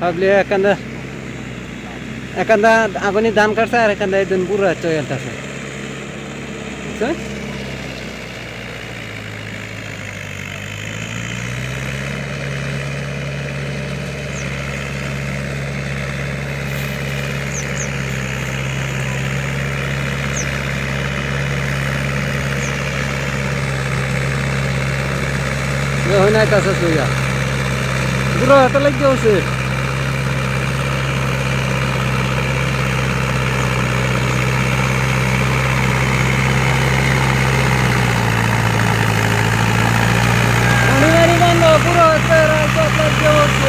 ভাবলি এখানটা আপনি ধান কাটছে আর এখানটা একদিন বুড়ো চলতেছে বুঝছেন হয় নাই তাছে সুইয়া বুড়ো হাতে লাগিয়ে আছে বুড়ো হাতে লাগিয়ে আছে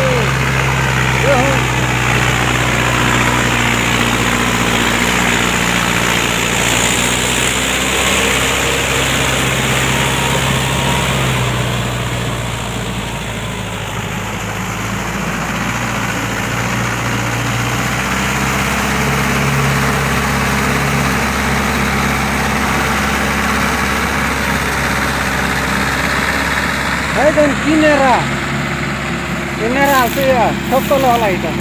এই দেন কিনেরা আছে সব তলা হলা এটা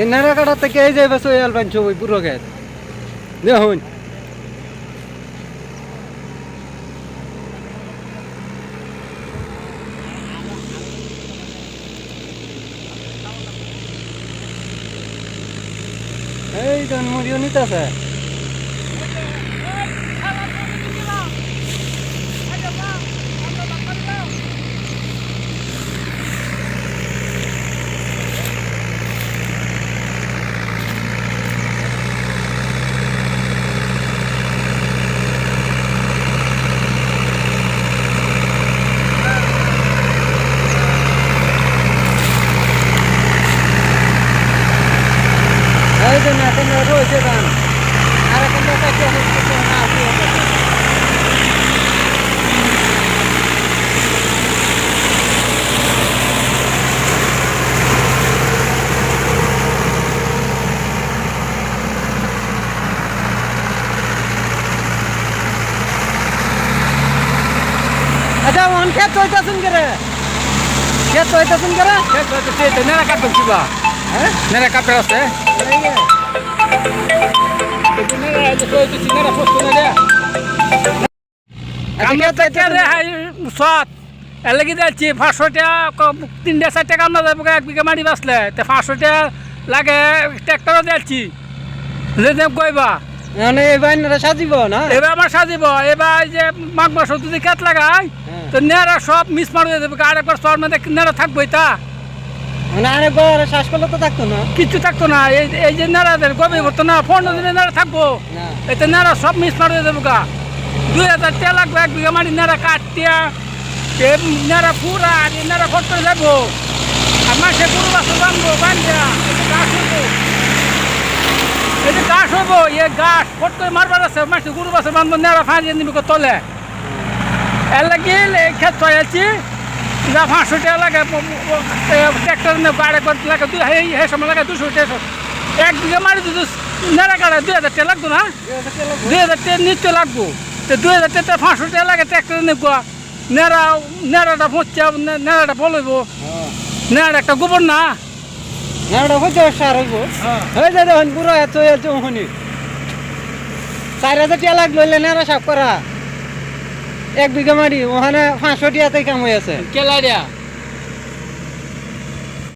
এই নারা কাটা থেকে এই যাইবা সোয়াল বানছো ওই পুরো গেত দেখুন এই জন মরিও নিতেছে এই যে না তোমরা রয়েছে গান আর এখন দেখাচ্ছি না আসি আচ্ছা মন খেত হইতাছুন করে খেত হইতাছুন করে খেত হইতাছে নেরা কাটবেন কিবা হ্যাঁ নেরা কাটতে আছে এলাকি যাচ্ছি 500 টাকা 3-4 টাকা আমরা যাবো 1 বিঘা মাটি বাঁচলে 500 টাকা লাগে ট্রাক্টরও যাচ্ছি কইবা এবার সাজিব না এবার আমার সাজিব এবার যে মাঘ মাস যদি খেত লাগাই তো নেড়া সব মিস মার হয়ে যাবে আরেকবার চর মধ্যে নেড়া থাকবো তা মানে আরেকবার শ্বাস করলে তো থাকতো না কিছু থাকতো না এই যে নেড়াদের গভীর হতো না 15 দিনে নেড়া থাকবো এতে নেড়া সব মিস মার হয়ে যাবো গা 2000 টাকা লাগবে 1 বিঘা মাটি নেড়া কাটিয়া নেড়া পুরা আর নেড়া ফট করে যাবো আর মাসে গরু বাছর বানবো বান্ধা ঘাস হইবো এই যে ঘাস হইবো এ ঘাস ফট করে মারবার আছে মাসে গরু বাছর বানবো নেড়া ফাঁড়িয়ে নিবি তলে এর লাগে এই ক্ষেত চয়েছি যা 500 টাকা লাগে ট্রাক্টর আরেকবার লাগে এই সময় লাগে 200 টাকা 1 বিঘা মাটি যদি নেড়া কাটা 2000 টাকা লাগতো না 2000 টাকা নিশ্চয় লাগবো তো 2000 টাকা 500 টাকা লাগে ট্রাক্টর নেব নেড়াটা পচছে নেড়াটা বলইব নেড়া একটা গোবর না নেড়াটা হচ্ছে সার হইব হয়ে যায় দেখুন পুরো এত ওখানে 4000 টাকা লাগলো নেড়া সাফ করা 1 বিঘা মাটি ওখানে 500 টাকাতেই কাম হয়ে আছে কেলা দিয়া